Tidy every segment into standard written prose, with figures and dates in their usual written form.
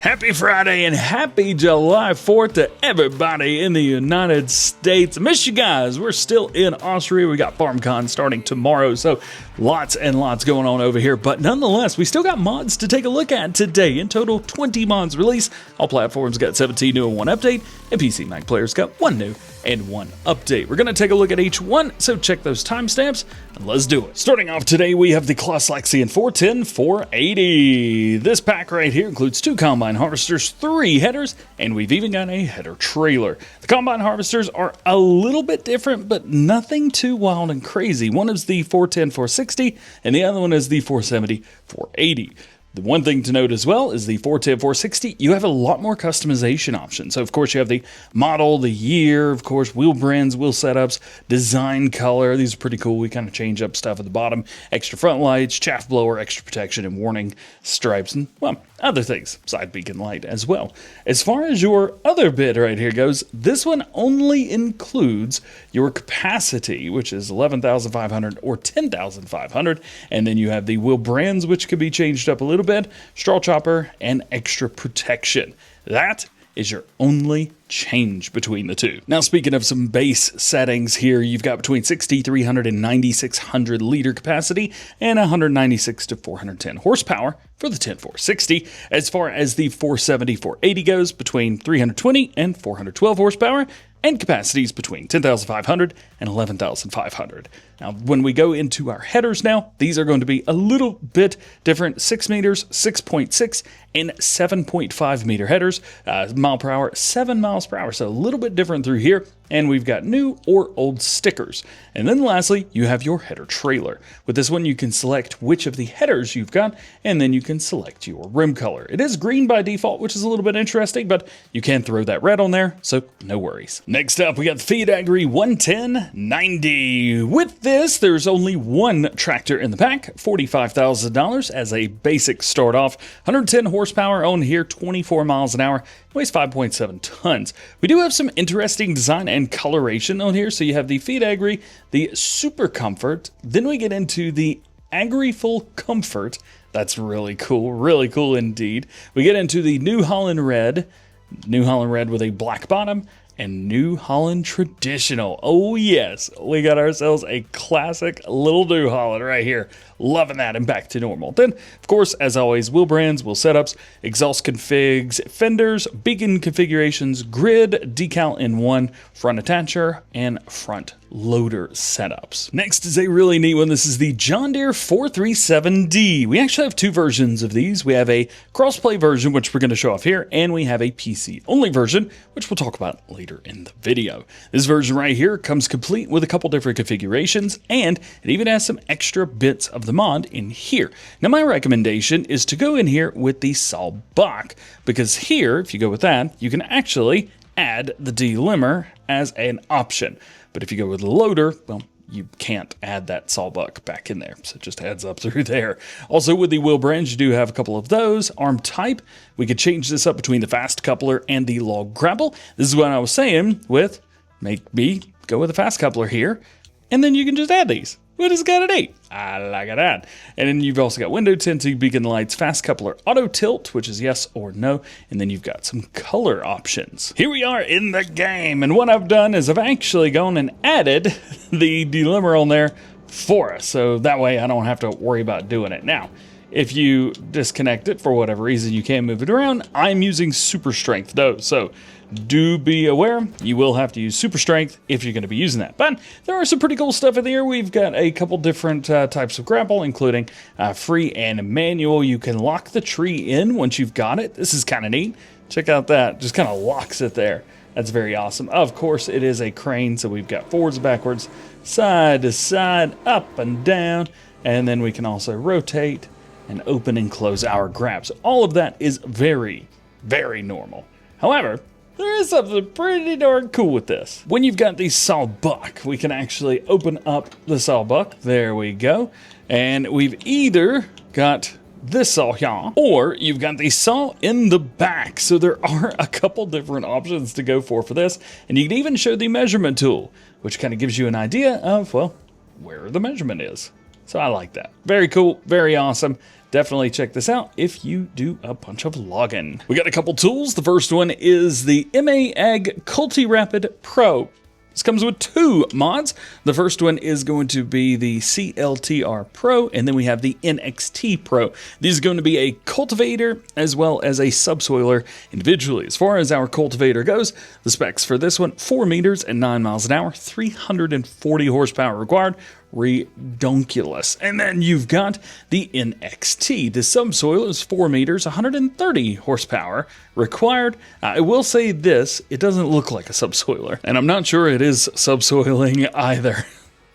Happy Friday and happy July 4th to everybody in the United States. I miss you guys. We're still in Austria. We got FarmCon starting tomorrow, so lots and lots going on over here. But nonetheless, we still got mods to take a look at today. In total, 20 mods released. All platforms got 17 new and 1 update, and PC Mac players got 1 new and 1 update. We're going to take a look at each one, so check those timestamps, and let's do it. Starting off today, we have the Claas Lexion 410 480. This pack right here includes 2 combine harvesters, 3 headers, and we've even got a header trailer. The combine harvesters are a little bit different, but nothing too wild and crazy. One is the 410 460, and the other one is the 470 480. The one thing to note as well is the 410 460, you have a lot more customization options. So of course you have the model, the year, of course, wheel brands, wheel setups, design color. These are pretty cool. We kind of change up stuff at the bottom. Extra front lights, chaff blower, extra protection and warning stripes, and well, other things. Side beacon light as well. As far as your other bid right here goes, this one only includes your capacity, which is 11,500 or 10,500. And then you have the wheel brands, which could be changed up a little bit, straw chopper, and extra protection. That is your only change between the two. Now, speaking of some base settings here, you've got between 6,300 and 9,600 liter capacity and 196 to 410 horsepower for the 10460. As far as the 470 480 goes, between 320 and 412 horsepower, and capacities between 10,500 and 11,500. Now, when we go into our headers now, these are going to be a little bit different. 6 meters, 6.6, and 7.5 meter headers. Mile per hour, 7 miles per hour. So a little bit different through here. And we've got new or old stickers. And then lastly, you have your header trailer. With this one, you can select which of the headers you've got, and then you can select your rim color. It is green by default, which is a little bit interesting, but you can throw that red on there, so no worries. Next up, we got the Fiatagri 11090. With this, there's only one tractor in the pack, $45,000 as a basic start off. 110 horsepower on here, 24 miles an hour, weighs 5.7 tons. We do have some interesting design and coloration on here. So you have the Fiatagri, the Super Comfort, then we get into the Agri Full Comfort. That's really cool indeed. We get into the New Holland Red with a black bottom, and New Holland Traditional. Oh yes, we got ourselves a classic little New Holland right here. Loving that, and back to normal. Then, of course, as always, wheel brands, wheel setups, exhaust configs, fenders, beacon configurations, grid, decal in one, front attacher, and front loader setups. Next is a really neat one. This is the John Deere 437D. We actually have 2 versions of these. We have a crossplay version, which we're going to show off here, and we have a PC-only version, which we'll talk about later in the video. This version right here comes complete with a couple different configurations, and it even has some extra bits of the mod in here. Now, my recommendation is to go in here with the Sawbuck, because here, if you go with that, you can actually add the delimber as an option. But if you go with the loader, well, you can't add that Sawbuck back in there. So it just adds up through there. Also, with the wheel brands, you do have a couple of those. Arm type, we could change this up between the fast coupler and the log grapple. This is what I was saying with, make me go with the fast coupler here, and then you can just add these. We just got an 8. I like that. And then you've also got window tinting, beacon lights, fast coupler, auto tilt, which is yes or no. And then you've got some color options. Here we are in the game. And what I've done is I've actually gone and added the delimber on there for us. So that way I don't have to worry about doing it. Now, if you disconnect it for whatever reason, you can't move it around. I'm using super strength though. So do be aware, you will have to use super strength if you're going to be using that. But there are some pretty cool stuff in here. We've got a couple different types of grapple, including free and manual. You can lock the tree in once you've got it. This is kind of neat. Check out that. Just kind of locks it there. That's very awesome. Of course, it is a crane, so we've got forwards, backwards, side to side, up and down. And then we can also rotate and open and close our grabs. All of that is very, very normal. However, there is something pretty darn cool with this. When you've got the Sawbuck, we can actually open up the Sawbuck. There we go. And we've either got this saw here, or you've got the saw in the back. So there are a couple different options to go for this. And you can even show the measurement tool, which kind of gives you an idea of, well, where the measurement is. So I like that. Very cool, very awesome. definitely check this out if you do a bunch of logging. We got a couple tools. The first one is the MA-AG Cultirapid Pro. This comes with 2 mods. The first one is going to be the CLTR Pro, and then we have the NXT Pro. These are going to be a cultivator as well as a subsoiler individually. As far as our cultivator goes, the specs for this one, 4 meters and 9 miles an hour, 340 horsepower required, redonkulous. And then you've got the NXT. The subsoil is 4 meters, 130 horsepower required. I will say this, it doesn't look like a subsoiler, and I'm not sure it is subsoiling either.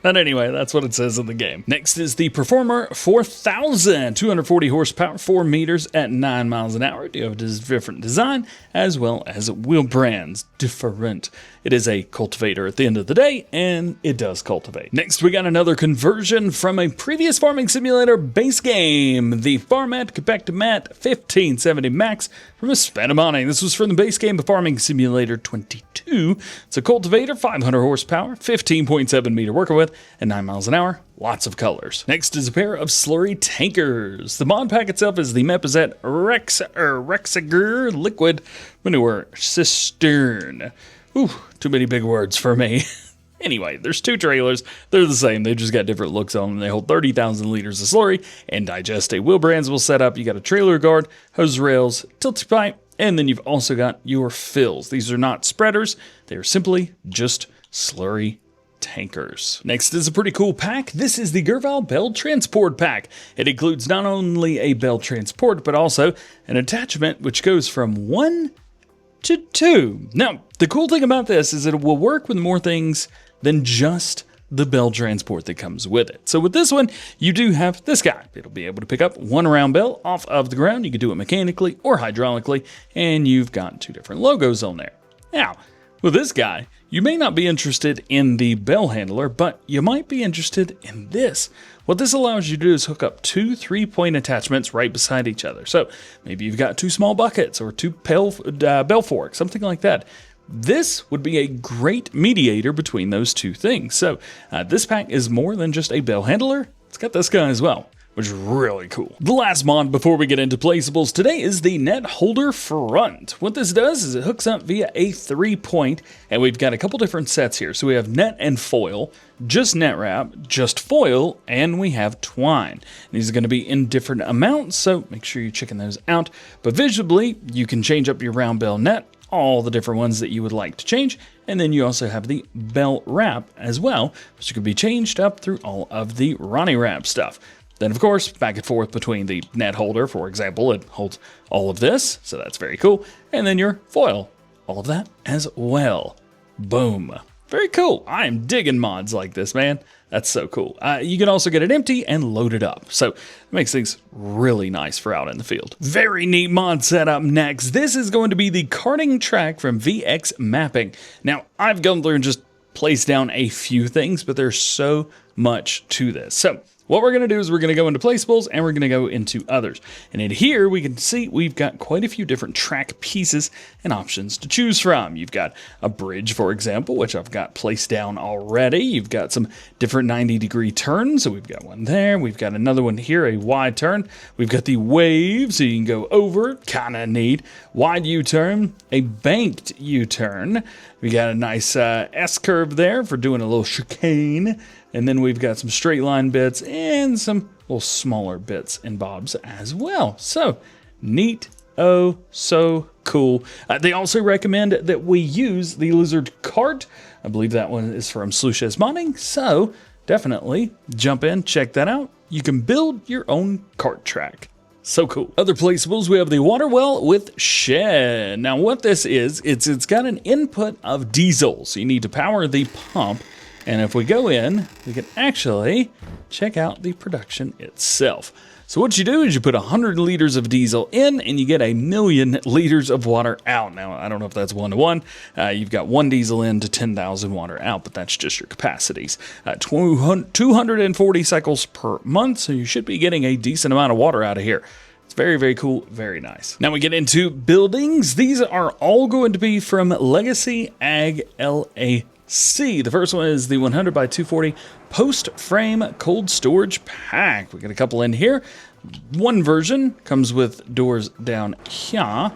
But anyway, that's what it says in the game. Next is the Performer 4000, 240 horsepower, 4 meters at 9 miles an hour. You have a different design as well as wheel brands. Different. It is a cultivator at the end of the day, and it does cultivate. Next, we got another conversion from a previous farming simulator base game, the Farmet Kompaktomat 1570 Max from Hispano. This was from the base game of Farming Simulator 22. It's a cultivator, 500 horsepower, 15.7 meter working width, and 9 miles an hour. Lots of colors. Next is a pair of slurry tankers. The mod pack itself is the Meprozet Rexager Liquid Manure Cistern. Ooh, too many big words for me. Anyway, there's 2 trailers. They're the same. They've just got different looks on them. They hold 30,000 liters of slurry and digest a wheel brands will set up. You got a trailer guard, hose rails, tilting pipe, and then you've also got your fills. These are not spreaders. They are simply just slurry tankers. Next is a pretty cool pack. This is the Göweil Bale Transport Pack. It includes not only a Bale Transport, but also an attachment which goes from 1 to 2. Now, the cool thing about this is it will work with more things than just the Bale Transport that comes with it. So with this one, you do have this guy. It'll be able to pick up 1 round bale off of the ground. You can do it mechanically or hydraulically, and you've got 2 different logos on there. Now, with this guy, you may not be interested in the bale handler, but you might be interested in this. What this allows you to do is hook up 2 3-point attachments right beside each other. So maybe you've got 2 small buckets or 2 bale forks, something like that. This would be a great mediator between those 2 things. So this pack is more than just a bale handler. It's got this guy as well, which is really cool. The last mod before we get into placeables today is the net holder front. What this does is it hooks up via a 3-point, and we've got a couple different sets here. So we have net and foil, just net wrap, just foil, and we have twine. These are going to be in different amounts, so make sure you're checking those out. But visually, you can change up your round bale net, all the different ones that you would like to change, and then you also have the bale wrap as well, which can be changed up through all of the Ronnie wrap stuff. Then, of course, back and forth between the net holder, for example, it holds all of this, so that's very cool. And then your foil, all of that as well. Boom. Very cool. I'm digging mods like this, man. That's so cool. You can also get it empty and load it up, so it makes things really nice for out in the field. Very neat mod setup next. This is going to be the Karting Track from VX Mapping. Now, I've gone through and just placed down a few things, but there's so much to this. So what we're going to do is we're going to go into placeables and we're going to go into others. And in here, we can see we've got quite a few different track pieces and options to choose from. You've got a bridge, for example, which I've got placed down already. You've got some different 90-degree turns. So we've got one there. We've got another one here, a wide turn. We've got the wave, so you can go over. Kind of neat. Wide U-turn, a banked U-turn. We got a nice S-curve there for doing a little chicane. And then we've got some straight line bits and some little smaller bits and bobs as well. So neat. Oh, so cool. They also recommend that we use the Lizard cart. I believe that one is from Sluices Modding. So definitely jump in, check that out. You can build your own kart track. So cool. Other placeables, we have the water well with shed. Now what this is, it's got an input of diesel. So you need to power the pump. And if we go in, we can actually check out the production itself. So what you do is you put 100 liters of diesel in and you get 1,000,000 liters of water out. Now, I don't know if that's 1-to-1. You've got 1 diesel in to 10,000 water out, but that's just your capacities. 240 cycles per month, so you should be getting a decent amount of water out of here. It's very, very cool, very nice. Now we get into buildings. These are all going to be from Legacy Ag LA. The first one is the 100 by 240 post frame cold storage pack. We got a couple in here. one version comes with doors down here.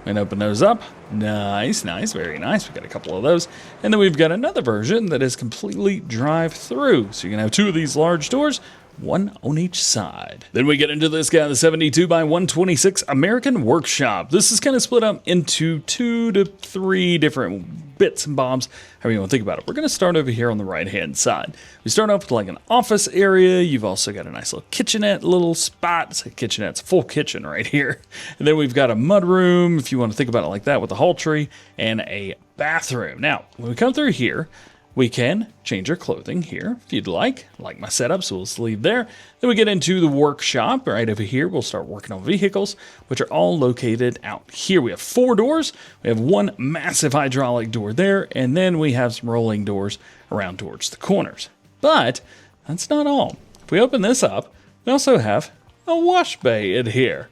And open those up. Nice, nice, very nice. We've got a couple of those. And then we've got another version that is completely drive-through. So you can have two of these large doors, one on each side. Then we get into this guy, the 72 by 126 American Workshop. This is kind of split up into 2 to 3 different bits and bobs, however you want to think about it. We're going to start over here on the right-hand side. We start off with like an office area. You've also got a nice little kitchenette, little spot. It's a kitchenette, it's a full kitchen right here. And then we've got a mud room, if you want to think about it like that, with a hall tree and a bathroom. Now, when we come through here, we can change our clothing here if you'd like my setup, so we'll just leave there. Then we get into the workshop right over here. We'll start working on vehicles, which are all located out here. We have 4 doors. We have one massive hydraulic door there, and then we have some rolling doors around towards the corners. But that's not all. If we open this up, we also have a wash bay in here.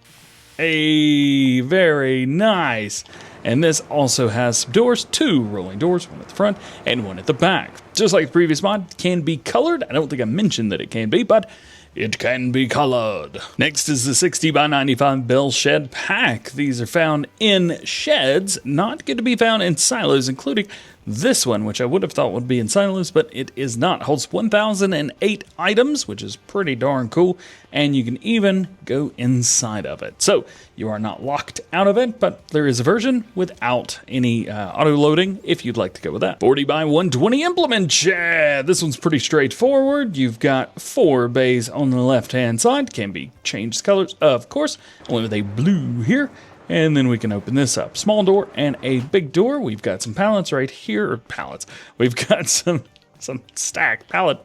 Very nice. And this also has some doors, 2 rolling doors, one at the front and one at the back. Just like the previous mod, it can be colored. I don't think I mentioned that it can be, but it can be colored. Next is the 60 by 95 Bale Shed Pack. These are found in sheds, not going to be found in silos, including this one, which I would have thought would be in silos, but it is not. It holds 1,008 items, which is pretty darn cool, and you can even go inside of it. So you are not locked out of it, but there is a version without any auto-loading if you'd like to go with that. 40 by 120 Implement Shed. This one's pretty straightforward. You've got 4 bays on the left-hand side. Can be changed colors, of course, only with a blue here. And then we can open this up. Small door and a big door. We've got some pallets right here. Pallets. We've got some stacked pallet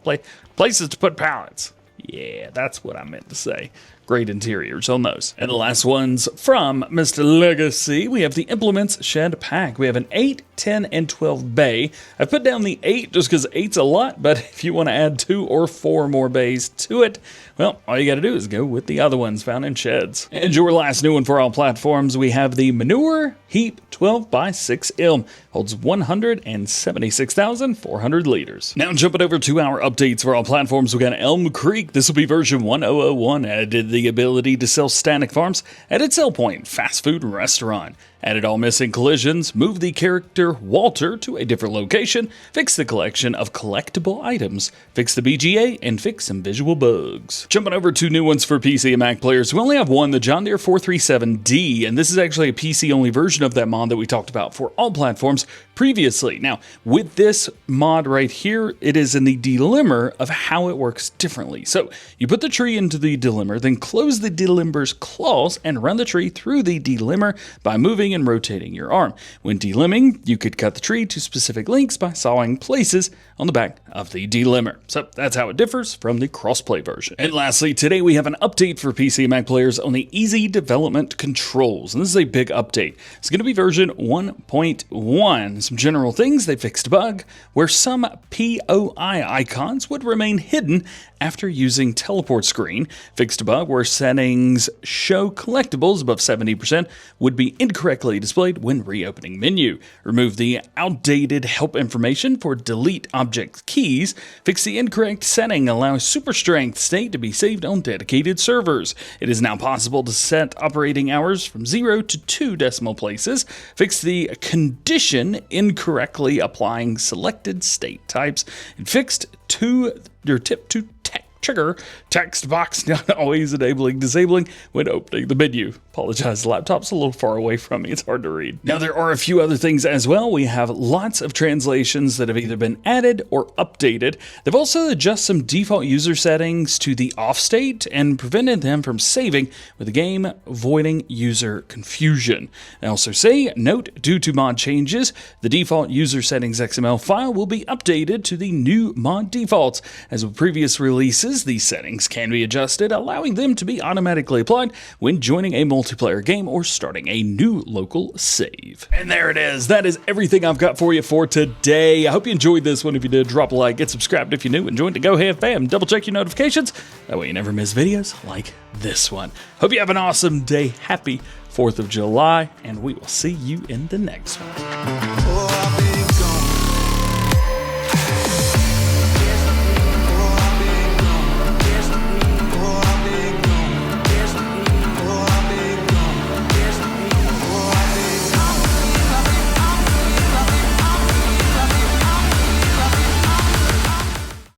places to put pallets. Yeah, that's what I meant to say. Great interiors on those. And the last one's from Mr. Legacy. We have the Implements Shed Pack. We have an 8, 10, and 12 bay. I put down the 8 just because 8's a lot, but if you want to add 2 or 4 more bays to it, well, all you got to do is go with the other ones found in sheds. And your last new one for all platforms, we have the Manure Heap 12 by 6 Elm. Holds 176,400 liters. Now jumping over to our updates for all platforms, we got Elmcreek. This will be version 1001. Added the ability to sell static farms, added sell point, fast food restaurant. Added all missing collisions, moved the character Walter to a different location, fixed the collection of collectible items, fixed the BGA, and fixed some visual bugs. Jumping over to new ones for PC and Mac players, we only have one, the John Deere 437D, and this is actually a PC-only version of that mod that we talked about for all platforms previously. Now, with this mod right here, it is in the delimber of how it works differently. So, you put the tree into the delimber, then close the delimber's claws and run the tree through the delimber by moving and rotating your arm. When delimbing, you could cut the tree to specific lengths by sawing places on the back of the delimber. So that's how it differs from the crossplay version. And lastly, today we have an update for PC and Mac players on the easy development controls. And this is a big update. It's going to be version 1.1. Some general things: they fixed a bug where some POI icons would remain hidden after using teleport screen. Fixed a bug where settings show collectibles above 70% would be incorrectly displayed when reopening menu. Remove the outdated help information for delete object keys. Fix the incorrect setting allowing super strength state to be saved on dedicated servers. It is now possible to set operating hours from 0 to 2 decimal places. Fix the condition incorrectly applying selected state types. And fixed tip to trigger text box not always disabling when opening the menu. Apologize, the laptop's a little far away from me, it's hard to read. Now there are a few other things as well. We have lots of translations that have either been added or updated. They've also adjusted some default user settings to the off state and prevented them from saving with the game, avoiding user confusion. They also say, note, due to mod changes, the default user settings XML file will be updated to the new mod defaults. As with previous releases, these settings can be adjusted, allowing them to be automatically applied when joining a multiplayer game or starting a new local save. And there it is. That is everything I've got for you for today. I hope you enjoyed this one. If you did, drop a like, get subscribed if you're new, and join the DjGoHam fam. Double check your notifications. That way you never miss videos like this one. Hope you have an awesome day. Happy 4th of July, and we will see you in the next one.